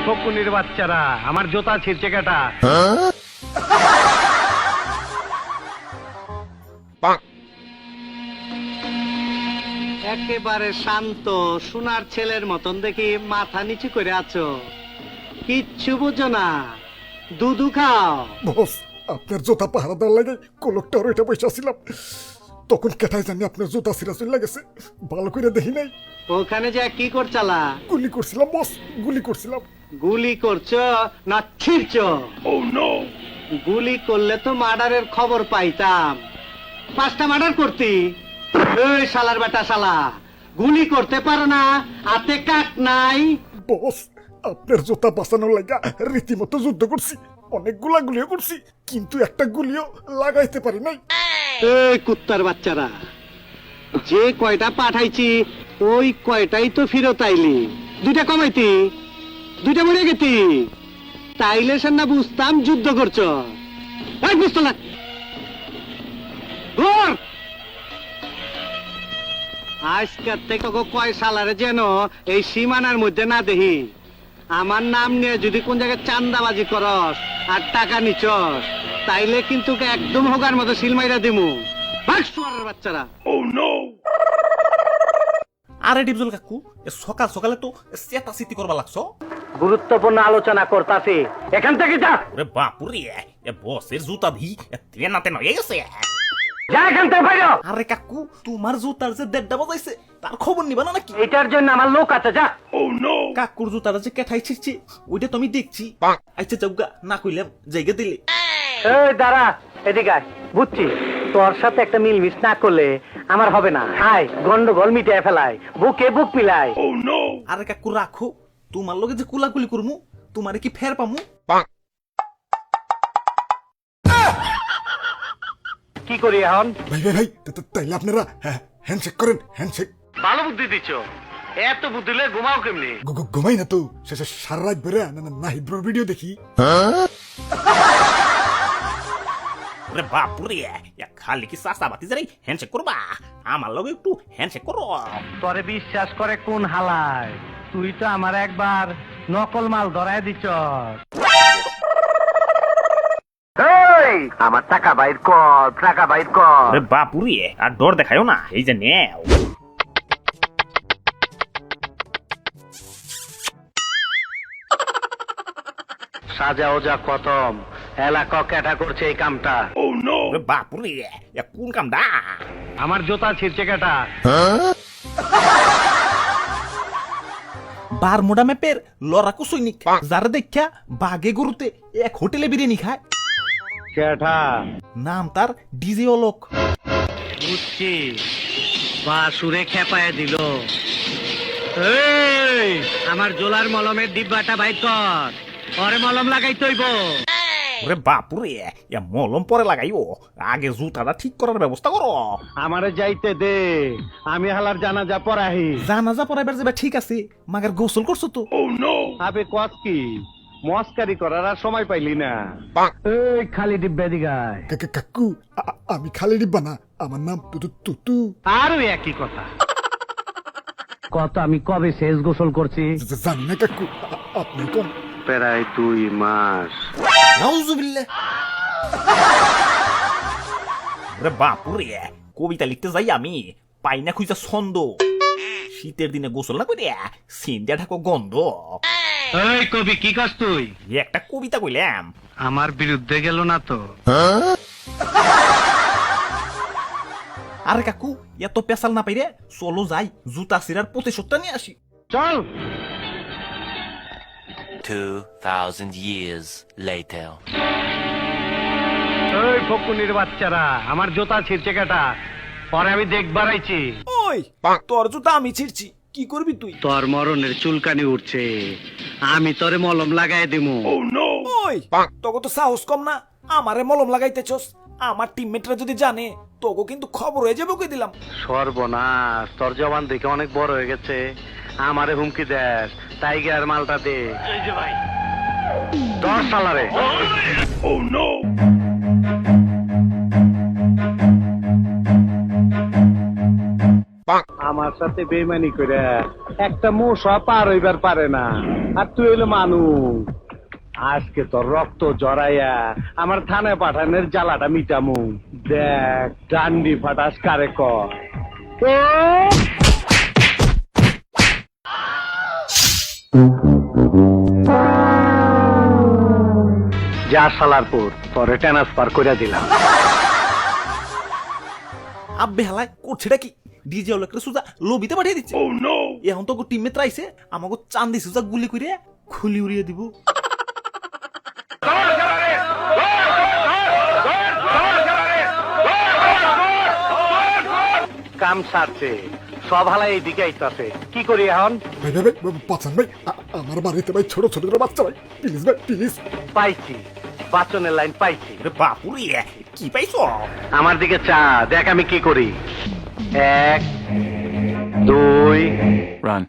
ফকুনির বাচ্চারা, আমার জুতা ছিঁড়ছে কেটা? একেবারে শান্ত সোনার ছেলের মতন দেখি মাথা নিচু করে আছো, কিচ্ছু বুঝো না, দুধু খাও। বস, আপনার জুতা পাহারা দেওয়ার লাগে কোলকটার ওইটা বসে ছিলাম, তখন কেটাই জানি আপনার জুতা সিরা চলে গেছে, ভালো করে দেখি নাই। ওখানে যে কি করছালা? গুলি করছিলাম বস, গুলি করছিলাম। গুলি করছো না ছিড়ছো? গুলি করলে তো মার্ডারের খবর পাইতাম, 5টা মার্ডার করতি। এই শালার বেটা শালা, গুলি করতে পারো না, হাতে কাট নাই। বস, আপনার জুতা বাঁচানোর লাগা রীতিমতো যুদ্ধ করছি, অনেকগুলা গুলিও করছি, কিন্তু একটা গুলিও লাগাইতে পারি নাই। এই কুত্তার বাচ্চারা, যে কয়টা পাঠাইছি ওই কয়টাই তো ফিরত আইলি, 2টা কমাইতি, 2টা মরে গেতি, তাইলে সে না বুঝতাম যুদ্ধ করছো। এই বুঝতো না আজকের থেকে কয় সালারে যেন এই সীমানার মধ্যে না দেখি। আমার নাম নিয়ে যদি কোন জায়গায় চান্দাবাজি করস আর টাকা নিচস, তাইলে কিন্তু একদম হোগার মতো সিলমাইরা দিমু। বাচ্চারা। আরে ডিপজল কাকু, সকাল সকালে তো চেতা চিতি করবা লাগছো। গুরুত্বপূর্ণ আলোচনা করতাছি, এখান থেকে যা। ওরে বাপুরে, বসের জুতা ভি তেনাতে নয়ে গেছে। যা এখান থেকে বাইরে। আরে কাকু, তোমার জুতার যে 1:30 বাজাইছে তার খবর নিবা না নাকি? এটার জন্য আমার লোক আছে, যা। কাকুর জুতাটা যে কেঠাই ছিড়ছে ওইটা তো আমি দেখছি। আচ্ছা যাওগা, না কইলাম জায়গা দিলে। এই দাঁড়া, এদিকে আয়। বুঝছি তোর সাথে একটা মিলমিশ না করলে আমার হবে না। আয়, গন্ডগোল মিটিয়ে ফেলায়, বুকে বুক মিলাই। আরে কাকু রাখো, তোমার লগে যে কুলাকুলি করমু তোমারে কি ফের পামু? কি করি এখন? ভাই ভাই ভাই, তাইলে আপনারা হ্যান্ডশেক করেন, হ্যান্ডশেক। ভালো বুদ্ধি দিচ্ছ, এত বুদ্ধি দিলে ঘুমাও কেমনি? ঘুমাই না তো, শেষে সারা রাত বেড়ে নাহিব্রোর ভিডিও দেখি। ওরে বাপুরে, খালি কি সাসা বাতি যাই হ্যান্ডশেক করবা? আমার লগে একটু হ্যান্ডশেক করো। তোরে বিশ্বাস করে কোন হালায়? তুই তো আমার একবার নকল মাল ধরায় দিচ্ছ। আমার টাকা বাইর কর, টাকা বাইর কর। ওরে বাপুরে, আর ডর দেখায়ও না, এই যে নেও। সাজা ওজা খতম, এলাকা ক্যাটা করছে এই কামটা। ওরে বাপুরে, কোন কামডা? আমার জুতা ছিঁড়ছে কেটা? বারমুডা ম্যাপের লড়াকু সৈনিক, যারা দেখা বাগে গরুতে এক হোটেলে বিরিয়ানি খায়। কেটা? নাম তার ডিজে অলোক। বুঝছি, বা সুরে খেপায় দিল। এই, আমার জোলার মলমের ডিব্বাটা বাইর কর, পরে মলম লাগাই তৈব। ওরে বাপুরে, মলম পরে লাগাইও, আগে জুতাটা ঠিক করার ব্যবস্থা করো। আমারে যাইতে দে, আমি হালার জানাজা পড়াহি। জানাজা পড়াইবার যাবে ঠিক আছে, মাগার গোসল করছো তো? আবে কস কি, মস্কারি করার আর সময় পাইলি না। এই খালি ডিব্বা দিগায়। কাকু, আমি খালি ডিব্বা না, আমার নাম তুতু। আরো একই কথা। কত আমি কবে শেষ গোসল করছি জানি না কাকু, আপনি কোন? প্রায় 2 মাস। নাউজুবিল্লাহ। ওরে বাপুরে, কবিতা লিখতে যাই আমি পাই না খুঁজা ছন্দ। শীতের দিনে গোসল না করে সিন্দিয়া ঢাকো গন্ধ। এই কবি, কি কাজ তুই? একটা কবিতা কইলাম। আমার বিরুদ্ধে গেল না তো? আরে কাকু, এত পেশাল না পাইরে চলো যাই, জুতা সিরার প্রতিশোধটা নিয়ে আসি। চল। 2000 years later. এই ফকুনির বাচ্চারা, আমার জুতা ছিঁড়ছে কেটা? পরে আমি দেখবার আইছি। ওই তোর জুতা আমি ছিড়ছি, কি করবি তুই? তোর মরণের চুলকানি উঠছে, আমি তোরে মলম লাগাই দিমু। ওই তোকে তো সাহস কম না, আমারে মলম লাগাইতেছস। আমার টিমমেটরা যদি জানে তোকে কিন্তু খবর হয়ে যাবে, কই দিলাম। সর্বনাশ, তোর জবান দেখে অনেক বড় হয়ে গেছে, আমারে হুমকি দেস। টাইগার মালটা দে। এই যে ভাই, 10 সালারে। আমার আমার সাথে বেইমানি করে একটা মশা পার হইবার পারে না, আর তুই হইলো মানুষ। আজকে তোর রক্ত জড়াইয়া আমার থানায় পাঠানোর জ্বালাটা মিটামু। দেখ ডান্ডি ফাটাস কারে কয়। যা সালারপুর, তোরে ট্রান্সফার করে দিলাম। আব্বে হালায় করছেটা কি? ডিজে লোকের সুজা লবিতে পাঠিয়ে দিচ্ছে। এখন তো টিমমেট রাইছে আমাকে চান্দি সুজা গুলি করে খুলি উড়িয়ে দিব। কাম সারছে, সব হালা এইদিকে আইতাছে, কি করি এখন? ভাই ভাই ভাই বাঁচান ভাই, আমার বাড়িতে ভাই ছোট ছোট বাচ্চা ভাই, প্লিজ ভাই প্লিজ। পাইছি, বাচনের লাইন পাইছি। ওরে বাপুরে কি পাইছো? আমার দিকে চা, দেখ আমি কি করি। 1 2 Run.